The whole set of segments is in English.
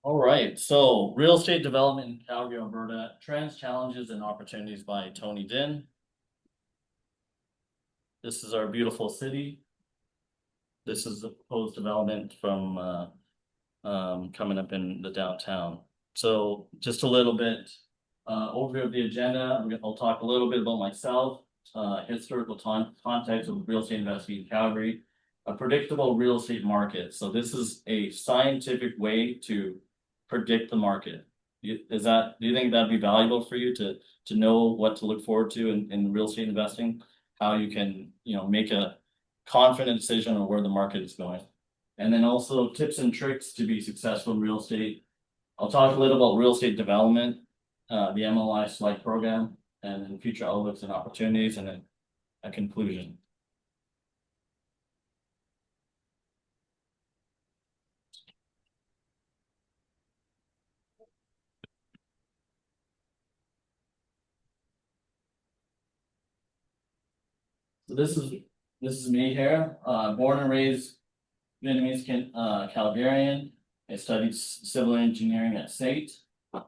All right, so real estate development in Calgary, Alberta, trends, challenges, and opportunities by Tony Đinh. This is our beautiful city. This is the proposed development from coming up in the downtown. So just a little bit overview of the agenda. I'll talk a little bit about myself, historical context of real estate investing in Calgary, a predictable real estate market. So this is a scientific way to predict the market. Do you think that'd be valuable for you to know what to look forward to in real estate investing? How you can, make a confident decision on where the market is going. And then also tips and tricks to be successful in real estate. I'll talk a little about real estate development, the MLI Select program, and then future outlooks and opportunities, and then a conclusion. So this is me here, born and raised Vietnamese Calgarian. I studied civil engineering at SAIT.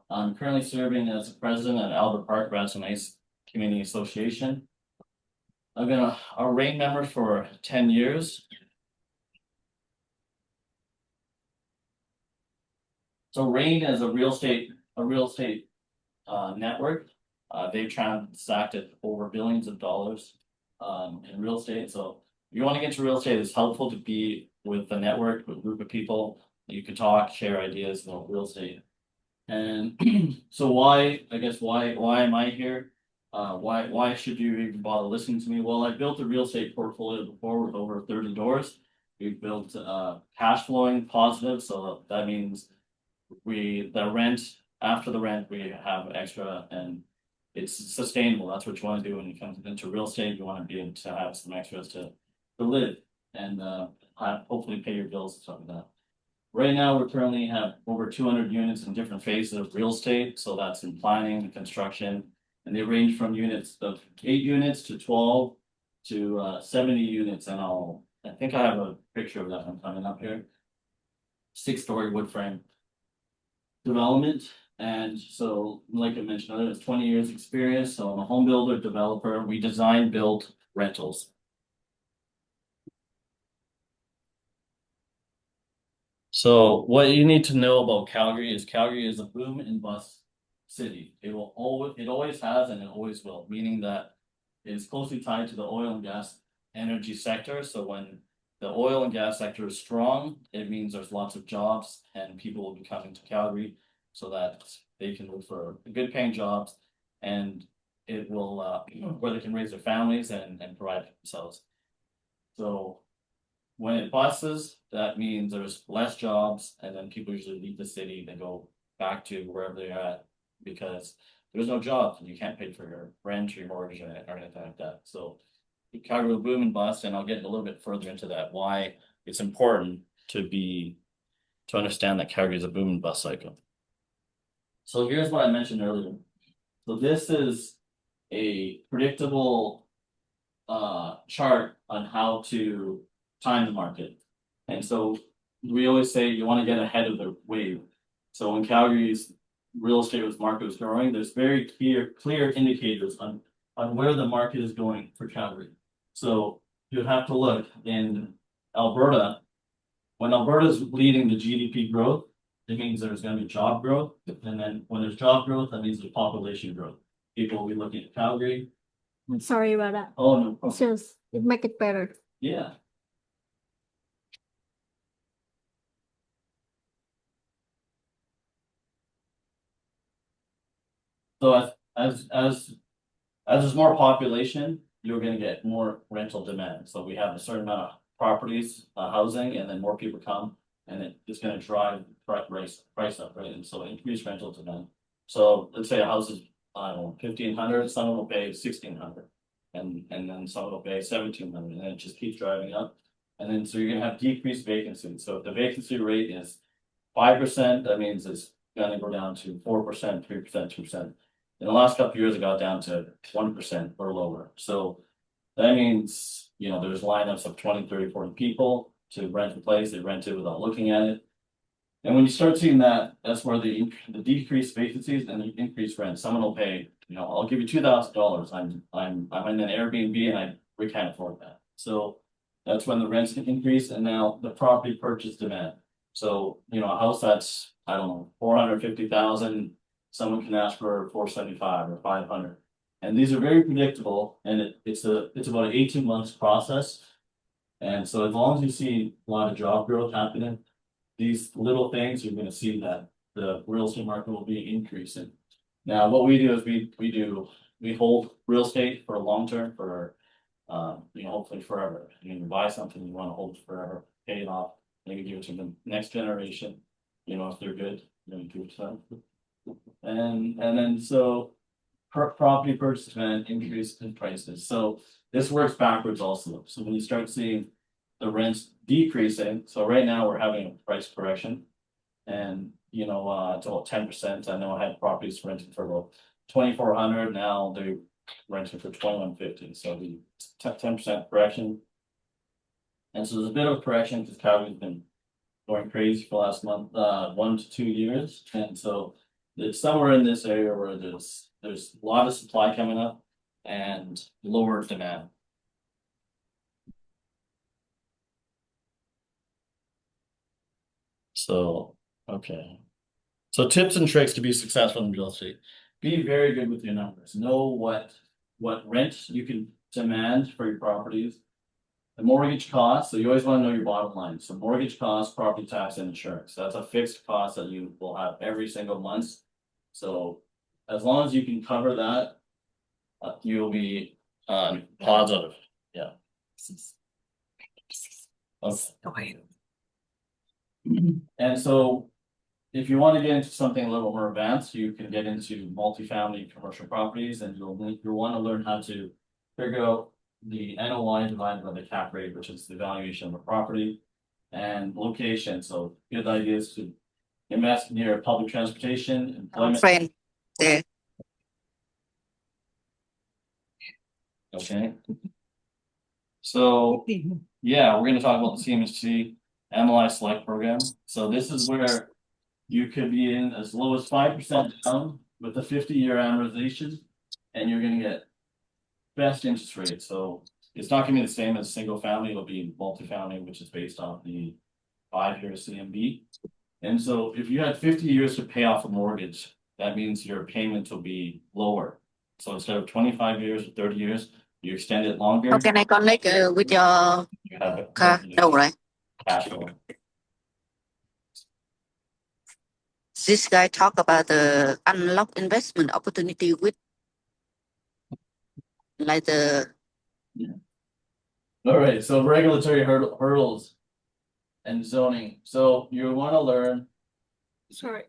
I'm currently serving as the president at Albert Park Radisson Heights Community Association. I've been a RAIN member for 10 years. So RAIN is a real estate network. They've transacted over billions of dollars in real estate. So if you want to get into real estate, it's helpful to be with a network, with a group of people that you can talk, share ideas about real estate. And so why am I here? Why should you even bother listening to me? Well, I built a real estate portfolio before with over 30 doors. We've built cash flowing positive, so that means after the rent we have extra and it's sustainable. That's what you want to do when you come into real estate. You want to be able to have some extras to live and hopefully pay your bills and stuff like that. Right now, we currently have over 200 units in different phases of real estate. So that's in planning and construction. And they range from units of 8 units to 12 to 70 units. And I think I have a picture of that one coming up here. 6-story wood frame development. And so, like I mentioned earlier, it's 20 years experience. So I'm a home builder, developer. We design, build rentals. So what you need to know about Calgary is a boom and bust city. It always has and it always will, meaning that it is closely tied to the oil and gas energy sector. So when the oil and gas sector is strong, it means there's lots of jobs and people will be coming to Calgary so that they can look for good paying jobs and it will where they can raise their families and provide for themselves. So when it busts, that means there's less jobs, and then people usually leave the city. They go back to wherever they're at because there's no jobs and you can't pay for your rent or your mortgage or anything like that. So Calgary will boom and bust, and I'll get a little bit further into that. Why it's important to understand that Calgary is a boom and bust cycle. So here's what I mentioned earlier. So this is a predictable chart on how to time the market. And so we always say you want to get ahead of the wave. So when Calgary's real estate market was growing, there's very clear indicators on where the market is going for Calgary. So you have to look in Alberta. When Alberta is leading the GDP growth, it means there's going to be job growth. And then when there's job growth, that means there's population growth. People will be looking at Calgary. I'm sorry about that. Oh, no problem. It's just, it make it better. Yeah. So as there's more population, you're going to get more rental demand. So we have a certain amount of properties, housing, and then more people come, and it's going to drive price up, right? And so increase rental demand. So let's say a house is, I don't know, 1,500, someone will pay 1,600, and then someone will pay 1,700, and it just keeps driving up. And then so you're going to have decreased vacancy. So if the vacancy rate is 5%, that means it's going to go down to 4%, 3%, 2%. In the last couple of years, it got down to 1% or lower. So that means, there's lineups of 20, 30, 40 people to rent a place. They rent it without looking at it. And when you start seeing that, that's where the decreased vacancies and the increased rent, someone will pay, I'll give you $2,000. I'm in an Airbnb and we can't afford that. So that's when the rents can increase and now the property purchase demand. So, a house that's, I don't know, 450,000, someone can ask for 475 or 500. And these are very predictable and it's about an 18 months process. And so as long as you see a lot of job growth happening, these little things, you're gonna see that the real estate market will be increasing. Now, what we do is we hold real estate for long term for, hopefully forever. You buy something, you wanna hold it forever, pay it off, maybe give it to the next generation. If they're good, then give it to them. And then so property purchase demand increase in prices. So this works backwards also. So when you start seeing the rents decreasing, so right now we're having a price correction. And it's about 10%. I know I had properties rented for about 2,400. Now they're renting for 2,150. So the 10% correction. And so there's a bit of a correction because Calgary's been going crazy for the last month, 1 to 2 years. And so it's somewhere in this area where there's a lot of supply coming up and lower demand. So, okay. So tips and tricks to be successful in real estate. Be very good with your numbers. Know what rent you can demand for your properties. The mortgage costs, so you always want to know your bottom line. So mortgage costs, property tax, and insurance. That's a fixed cost that you will have every single month. So as long as you can cover that, you'll be positive. Yeah. Okay. And so if you want to get into something a little more advanced, you can get into multifamily commercial properties and you'll want to learn how to figure out the NOI divided by the cap rate, which is the valuation of the property, and location. So good ideas to invest near public transportation, employment. Friend there. Okay. So yeah, we're going to talk about the CMHC MLI Select program. So this is where you could be in as low as 5% down with a 50-year amortization, and you're going to get best interest rate. So it's not going to be the same as single family. It'll be multifamily, which is based on the 5-year CMB. And so if you had 50 years to pay off a mortgage, that means your payment will be lower. So instead of 25 years or 30 years, you extend it longer. How can I connect with your You have it car? No, right? cash flow. This guy talk about the unlock investment opportunity with like the. All right, so regulatory hurdles and zoning. So you want to learn. Sorry.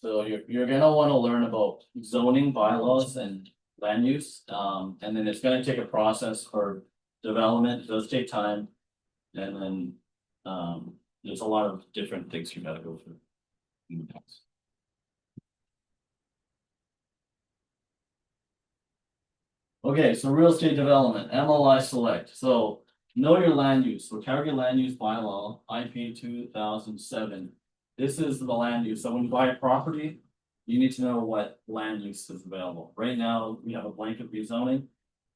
So you're gonna want to learn about zoning bylaws and land use. And then it's gonna take a process for development. It does take time. And then there's a lot of different things you gotta go through. Okay, so real estate development, MLI Select. So know your land use. So Calgary Land Use Bylaw, IP 2007. This is the land use. So when you buy a property, you need to know what land use is available. Right now, we have a blanket rezoning,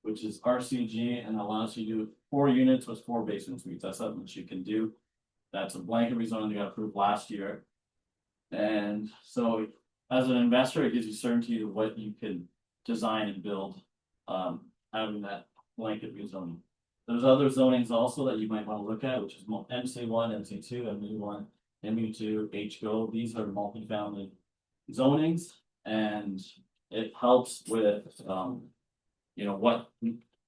which is RCG and allows you to do 4 units with 4 basement suites. That's something that you can do. That's a blanket rezoning you got approved last year. And so as an investor, it gives you certainty of what you can design and build, having that blanket rezoning. There's other zonings also that you might want to look at, which is MC1, MC2, MU1, MU2, HGO. These are multifamily zonings, and it helps with what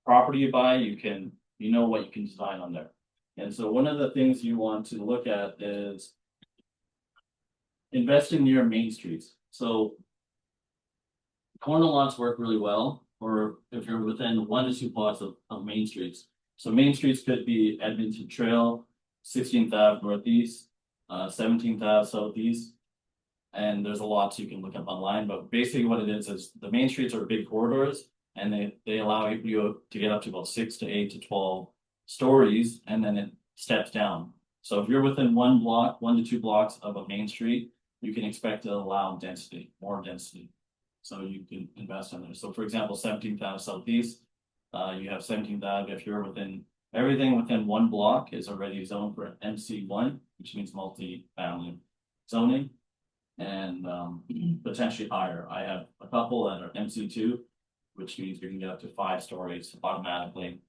property you buy, you know what you can design on there. And so one of the things you want to look at is investing near main streets. So corner lots work really well, or if you're within 1 to 2 blocks of main streets. So main streets could be Edmonton Trail, 16th Ave Northeast, 17th Ave Southeast. And there's a lot you can look up online, but basically what it is the main streets are big corridors and they allow you to get up to about 6 to 8 to 12 stories, and then it steps down. So if you're within 1 to 2 blocks of a main street, you can expect to allow density, more density. So you can invest in there. So for example, 17th Ave Southeast, you have 17th Ave. If you're within everything within 1 block is already zoned for MC1, which means multi-family zoning, and potentially higher. I have a couple that are MC2, which means you can get up to 5 stories automatically,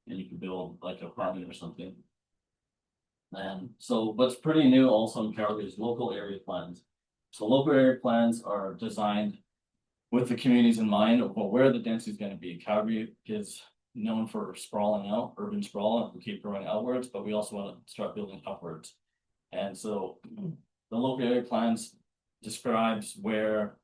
and you can build like an apartment or something. And so what's pretty new also in Calgary is local area plans. So local area plans are designed with the communities in mind of where the density is going to be. Calgary is known for sprawling out, urban sprawl, and we keep growing outwards, but we also want to start building upwards. And so the local area plans describes where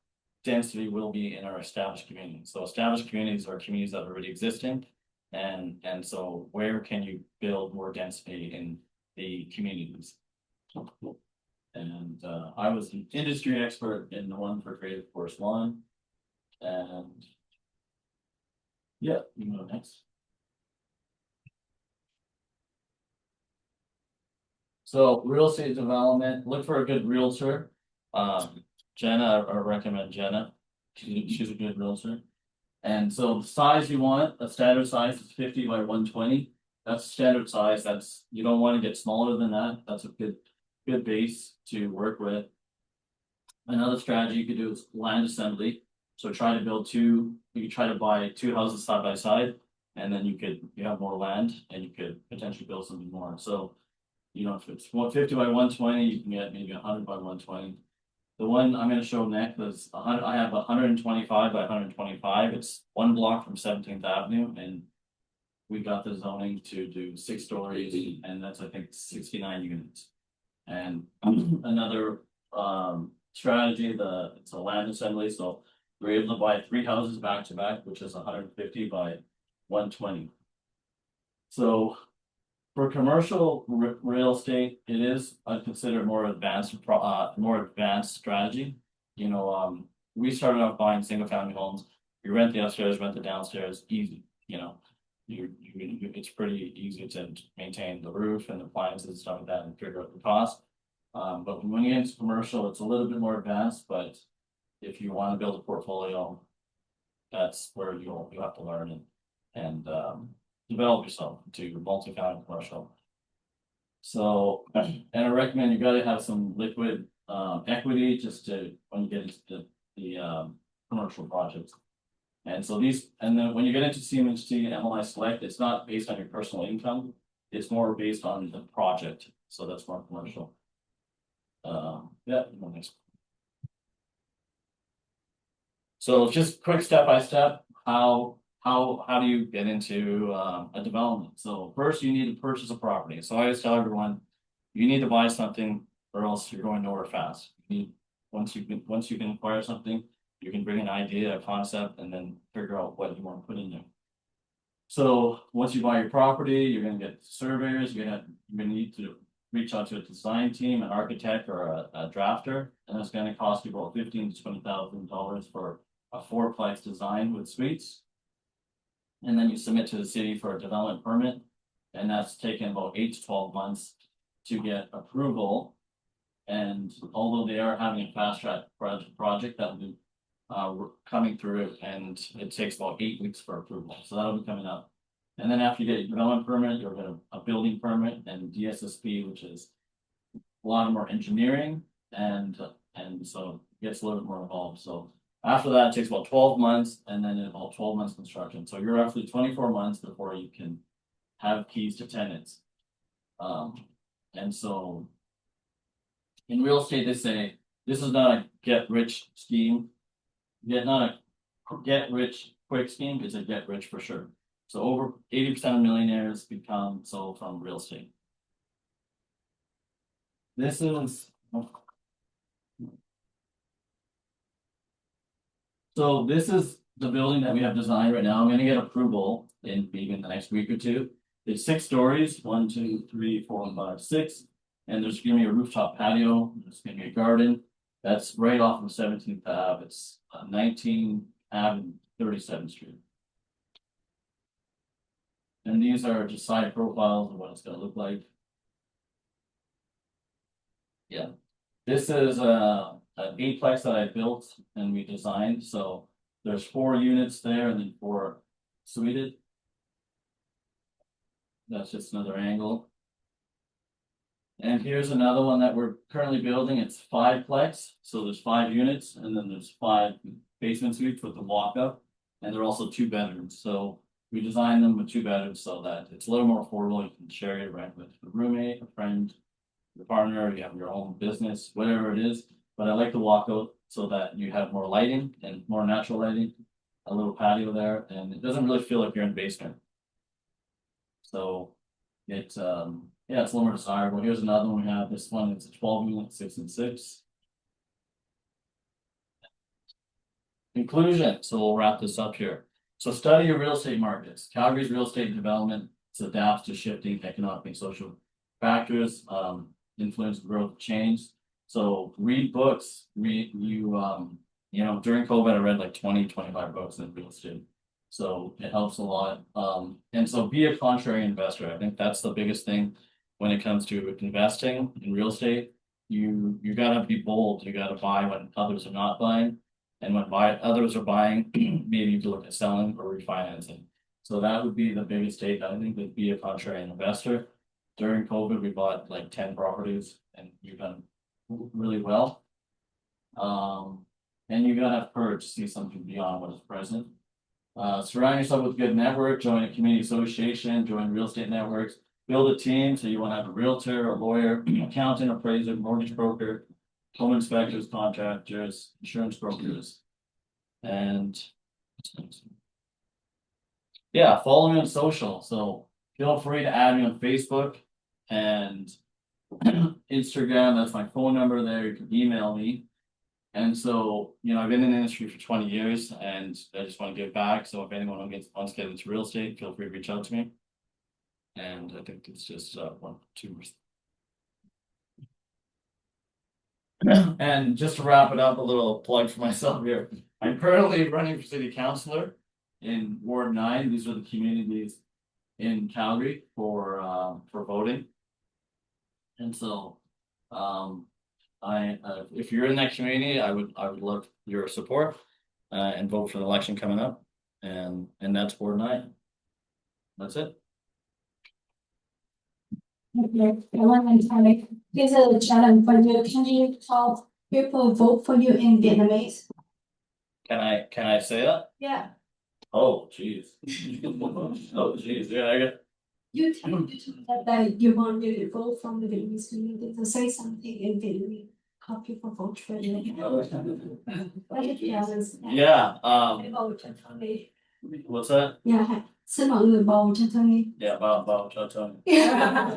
density will be in our established communities. So established communities are communities that are already existing, and so where can you build more density in the communities? And I was an industry expert in the one for creative forest lawn, and yeah, you can go next. So real estate development, look for a good realtor. Jenna, I recommend Jenna. She's a good realtor. And so the size you want, a standard size is 50 by 120. That's standard size. That's, you don't want to get smaller than that. That's a good base to work with. Another strategy you could do is land assembly. So try to build you could try to buy 2 houses side by side, and then you have more land and you could potentially build something more. So, you know, if it's 150 by 120, you can get maybe 100 by 120. The one I'm going to show next is 100. I have 125 by 125. It's 1 block from 17th Avenue, and we got the zoning to do 6 stories, and that's I think 69 units. And another strategy, it's a land assembly, so we're able to buy 3 houses back to back, which is 150 by 120. So for commercial real estate, it is I consider more advanced strategy. You know, we started off buying single family homes. You rent the upstairs, rent the downstairs, easy. You know, it's pretty easy to maintain the roof and the appliances and stuff like that, and figure out the cost. But when you get into commercial, it's a little bit more advanced. But if you want to build a portfolio, that's where you have to learn and develop yourself to multi-family commercial. So, and I recommend you got to have some liquid equity just to when you get into the commercial projects. And so and then when you get into CMHC and MLI Select, it's not based on your personal income; it's more based on the project. So that's more commercial. Yeah. Next. So just quick step by step, how do you get into a development? So first you need to purchase a property. So I always tell everyone, you need to buy something or else you're going nowhere fast. Once you can acquire something, you can bring an idea, a concept, and then figure out what you want to put in there. So once you buy your property, you're going to get surveyors. You're going to need to reach out to a design team, an architect, or a drafter, and that's going to cost you about $15,000 to $20,000 for a 4-plex design with suites. And then you submit to the city for a development permit, and that's taken about 8 to 12 months to get approval. And although they are having a fast track project that will be coming through, and it takes about 8 weeks for approval, so that'll be coming up. And then after you get your development permit, you'll get a building permit and DSSP, which is a lot more engineering, and so it gets a little bit more involved. So after that, it takes about 12 months, and then about 12 months construction. So you're roughly 24 months before you can have keys to tenants. And so in real estate, they say this is not a get-rich scheme. Not a get-rich-quick scheme. It's a get-rich for sure. So over 80% of millionaires become so from real estate. This is so this is the building that we have designed right now. I'm going to get approval in maybe in the next week or two. It's 6 stories, 1, 2, 3, 4, 5, 6. And there's going to be a rooftop patio. There's going to be a garden. That's right off of 17th Ave. It's 19th Ave and 37th Street. And these are just side profiles of what it's gonna look like. Yeah, this is an eightplex that I built and we designed, so there's 4 units there and then 4 suited. That's just another angle. And here's another one that we're currently building. It's 5-plex, so there's 5 units and then there's 5 basement suites with the walk-up, and they're also 2 bedrooms. So we designed them with 2 bedrooms so that it's a little more affordable. You can share your rent with a roommate, a friend, your partner, you have your own business, whatever it is. But I like the walkout so that you have more lighting and more natural lighting, a little patio there, and it doesn't really feel like you're in the basement. So it's yeah, it's a little more desirable. Here's another one we have. This one, it's a 12 unit, 6 and 6. Conclusion. So we'll wrap this up here. So study your real estate markets. Calgary's real estate development adapts to shifting economic and social factors, influence growth change. So read books. You know, during COVID, I read like 20-25 books in real estate. So it helps a lot. And so be a contrary investor. I think that's the biggest thing when it comes to investing in real estate. You gotta be bold. You gotta buy when others are not buying. And when others are buying, maybe you can look at selling or refinancing. So that would be the biggest take. I think would be a contrarian investor. During COVID, we bought like 10 properties and we've done really well. And you gotta have courage to see something beyond what is present. Surround yourself with a good network, join a community association, join real estate networks, build a team. So you want to have a realtor, a lawyer, accountant, appraiser, mortgage broker, home inspectors, contractors, insurance brokers. And yeah, follow me on social. So feel free to add me on Facebook and Instagram. That's my phone number there. You can email me. And so, you know, I've been in the industry for 20 years and I just want to give back. So if anyone wants to get into real estate, feel free to reach out to me. And I think it's just 1, 2. And just to wrap it up, a little plug for myself here. I'm currently running for city councillor in Ward 9. These are the communities in Calgary for voting. And so, if you're in that community, I would love your support and vote for the election coming up, and that's Ward 9. That's it. Okay, here's a challenge for you. Can you help people vote for you in Vietnamese? Can I say that? Yeah. Oh jeez. Oh jeez. Yeah, I got. You tell that you want you to vote from the Vietnamese community to say something in Vietnamese. How people vote for you. Yeah. Bầu cho Tony. What's that? Yeah. Xin mọi người bầu cho Tony. Yeah, bầu cho Tony. Yeah.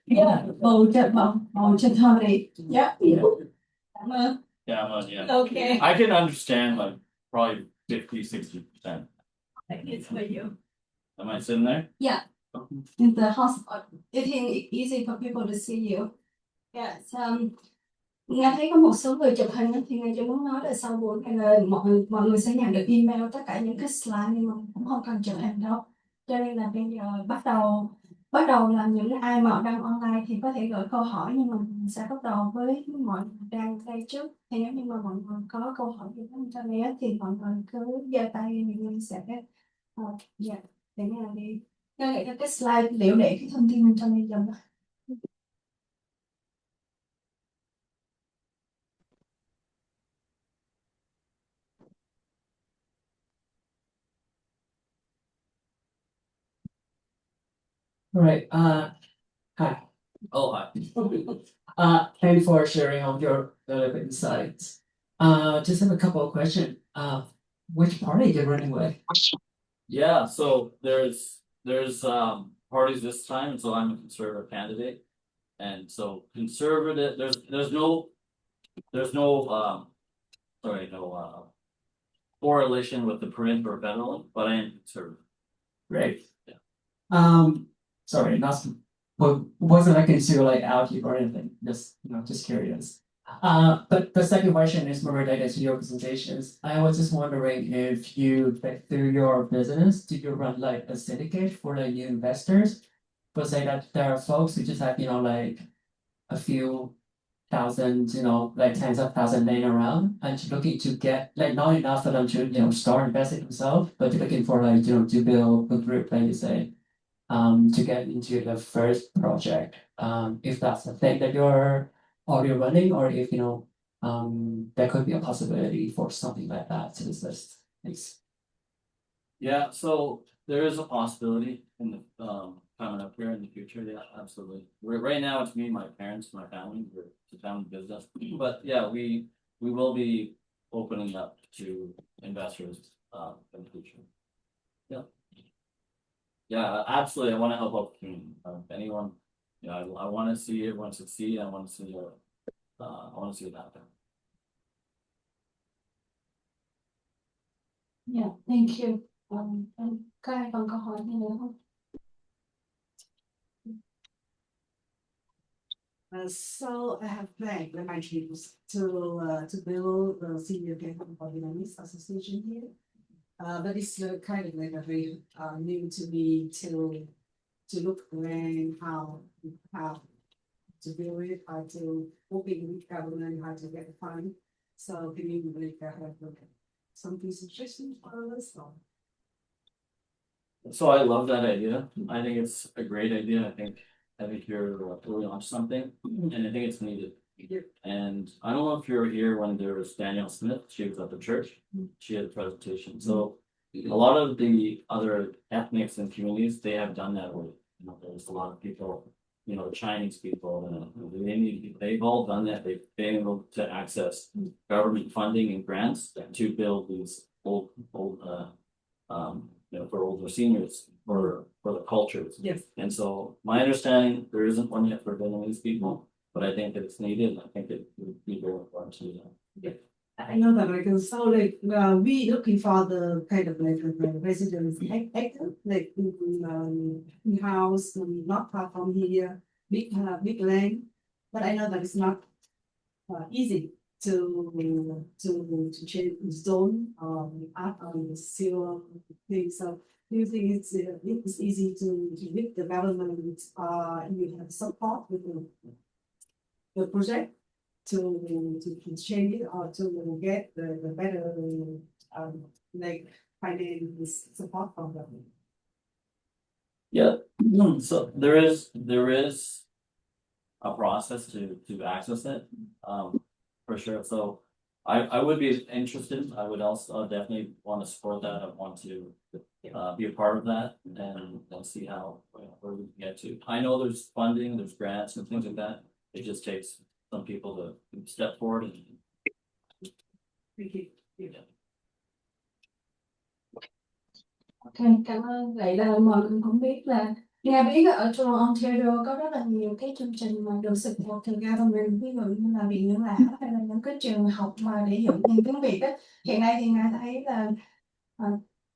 Yeah. Bầu cho Tony. Yeah. Cảm ơn. Yeah. Okay. I can understand like probably 50-60%. It's for you. Am I sitting there? Yeah. In the hotspot. It is easy for people to see you. Yes. Nghe thấy có một số người chụp hình thì Nga chỉ muốn nói là sau buổi này là mọi người sẽ nhận được email tất cả những cái slide, nhưng mà cũng không cần chụp hình đâu. Cho nên là bây giờ bắt đầu là những ai mà đang online thì có thể gửi câu hỏi, nhưng mà mình sẽ bắt đầu với mọi người đang đây trước. Thì nếu như mà mọi người có câu hỏi gì với Tony thì mọi người cứ giơ tay mình sẽ dạ để nghe đi. Nghe lại cho cái slide liệu để cái thông tin cho Tony dùng. All right. Hi. Oh hi. Thanks for sharing all your insights. Just have a couple of questions. Which party you're running with? Yeah, so there's parties this time, and so I'm a conservative candidate, and so conservative. There's no correlation with the print or federal, but I am conservative. Great. Yeah. Sorry, wasn't looking to like out you or anything. Just curious. But the second question is more related to your presentations. I was just wondering if you, like, through your business, do you run like a syndicate for like new investors? But say that there are folks who just have, like a few thousand, like tens of thousands laying around and looking to get like not enough for them to, start investing themselves, but you're looking for like, to build a group, like you say, to get into the first project. If that's the thing that you're already running, or if there could be a possibility for something like that to exist. Thanks. Yeah, so there is a possibility in the coming up here in the future. Yeah, absolutely. Right now it's me, my parents, my family. We're a family business, but yeah, we will be opening up to investors in the future. Yeah. Yeah, absolutely. I want to help out the community. Anyone, I want to see everyone succeed. I want to see it happen. Yeah, thank you. Có ai còn câu hỏi gì nữa không? So I have planned with my teams to build the senior campaign for Vietnamese association here. But it's kind of like a very new to me to look around how to do it, how to working with government, how to get the fund. So can you like have something suggestions for us? So I love that idea. I think it's a great idea. I think you're really on something, and I think it's needed. Yeah. And I don't know if you were here when there was Danielle Smith. She was at the church. She had a presentation. So a lot of the other ethnics and communities, they have done that way. There's a lot of people, Chinese people, they've all done that. They've been able to access government funding and grants to build these old for older seniors, for the cultures. Yes. And so my understanding, there isn't one yet for Vietnamese people, but I think that it's needed. I think it would be very important to do that. Yeah. I know that, like, so like we looking for the kind of like residence active, like in house, not far from here, big land. But I know that it's not easy to change zone up on the seal thing. So do you think it's easy to with the government you have support with the project to change it or to get the better like financial support from them? Yeah. So there is a process to access it, for sure. So I would be interested. I would also definitely want to support that. I want to be a part of that and see how where we can get to. I know there's funding, there's grants and things like that. It just takes some people to step forward and. Thank you. Yeah. Ok, cảm ơn. Vậy là mọi người cũng biết là nghe biết ở trong Ontario có rất là nhiều cái chương trình mà được support từ government, ví dụ như là Viện Dưỡng Lão hay là những cái trường học mà để dạy tiếng Việt á. Hiện nay thì Nga thấy là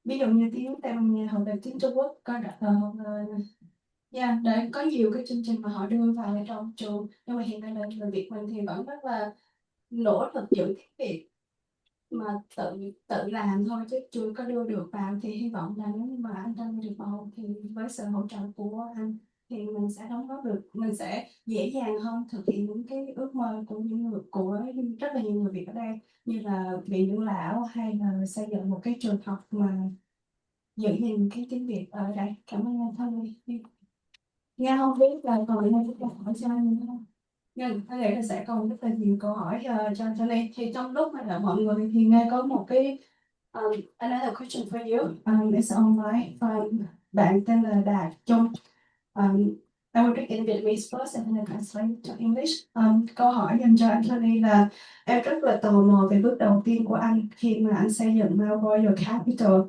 ví dụ như tiếng Tây Ban Nha hoặc là tiếng Trung Quốc có để có nhiều cái chương trình mà họ đưa vào trong trường, nhưng mà hiện nay là người Việt mình thì vẫn rất là nỗ lực giữ tiếng Việt mà tự làm thôi chứ chưa có đưa được vào. Thì hy vọng là nếu như mà anh Tony được bầu thì với sự hỗ trợ của anh thì mình sẽ đóng góp được, mình sẽ dễ dàng hơn thực hiện những cái ước mơ của rất là nhiều người Việt ở đây, như là Viện Dưỡng Lão hay là xây dựng một cái trường học mà giữ gìn cái tiếng Việt ở đây. Cảm ơn anh Tony. Nga không biết là còn những câu hỏi cho anh không? Nhưng tôi nghĩ là sẽ còn rất là nhiều câu hỏi cho Tony. Thì trong lúc mà đợi mọi người thì Nga có một cái another question for you. It's online from bạn tên là Đạt Trong. I will read in Vietnamese first and then I translate to English. Câu hỏi dành cho anh Tony là em rất là tò mò về bước đầu tiên của anh khi mà anh xây dựng Mount Royal Capital.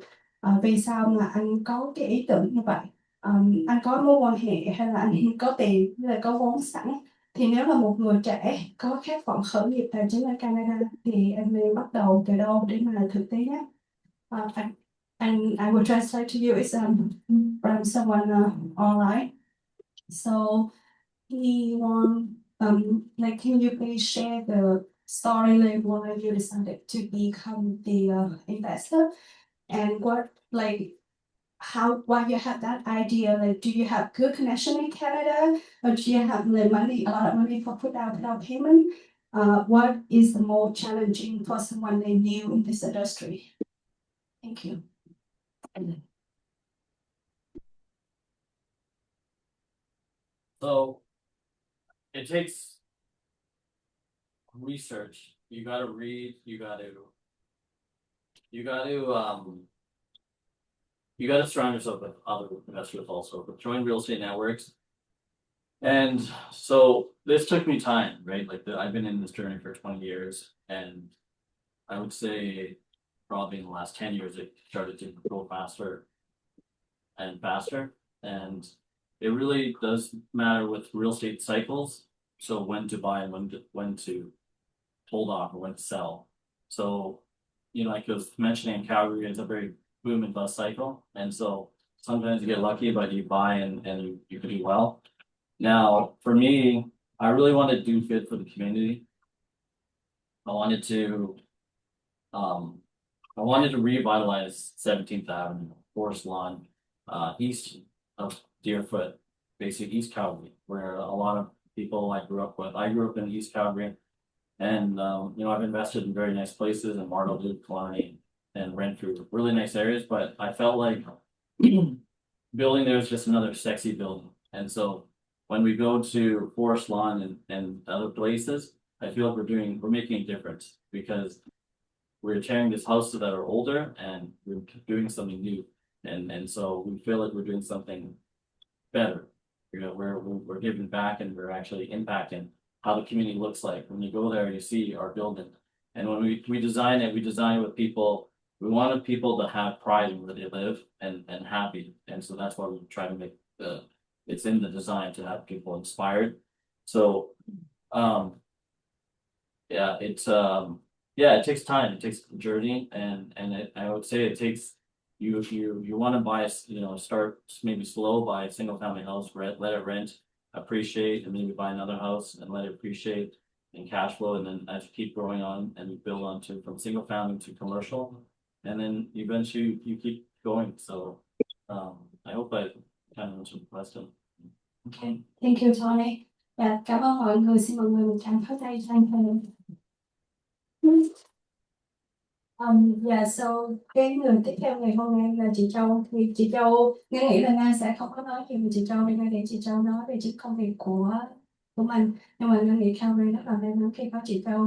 Vì sao mà anh có cái ý tưởng như vậy? Anh có mối quan hệ hay là anh có tiền hay là có vốn sẵn? Thì nếu là một người trẻ có khát vọng khởi nghiệp tài chính ở Canada thì em nên bắt đầu từ đâu để mà thực tế nhất? And I will translate to you. It's from someone online. So he wants Like, can you please share the story like why you decided to become the investor and what like why you have that idea? Like, do you have good connection in Canada, or do you have like money, a lot of money for put down payment? What is the more challenging for someone like new in this industry? Thank you. So it takes research. You gotta read, you gotta surround yourself with other investors also, but join real estate networks. And so this took me time, right? Like I've been in this journey for 20 years, and I would say probably in the last 10 years it started to go faster and faster. And it really does matter with real estate cycles. So when to buy and when to hold off or when to sell. So, you know, like I was mentioning, Calgary is a very boom and bust cycle. And so sometimes you get lucky, but you buy and you can do well. Now, for me, I really wanted to do good for the community. I wanted to revitalize 17th Avenue, Forest Lawn, east of Deerfoot, basically East Calgary, where a lot of people I grew up with. I grew up in East Calgary, and you know, I've invested in very nice places in Martelville, Killarney, and Renfrew, really nice areas. But I felt like building there is just another sexy building, and so when we go to Forest Lawn and other places, I feel like we're making a difference because we're tearing these houses that are older and we're doing something new. And so we feel like we're doing something better. You know, we're giving back and we're actually impacting how the community looks like. When you go there, you see our building. And when we design it with people, we wanted people to have pride in where they live and happy. And so that's why we try to make it's in the design to have people inspired. So yeah, it takes time, it takes a journey, and I would say it takes you want to buy, you know, start maybe slow, buy a single family house, let it rent, appreciate, and maybe buy another house and let it appreciate and cash flow, and then as you keep growing on and you build on to from single family to commercial, and then eventually you keep going. So I hope I kind of answered the question. Okay, thank you, Tony. Dạ, cảm ơn mọi người. Xin mọi người một tràng pháo tay cho anh Tony. Yeah, so cái người tiếp theo ngày hôm nay là chị Châu. Thì chị Châu, Nga nghĩ là Nga sẽ không có nói gì về chị Châu, nên Nga để chị Châu nói về chính công việc của mình. Nhưng mà Nga nghĩ Calgary rất là may mắn khi có chị Châu.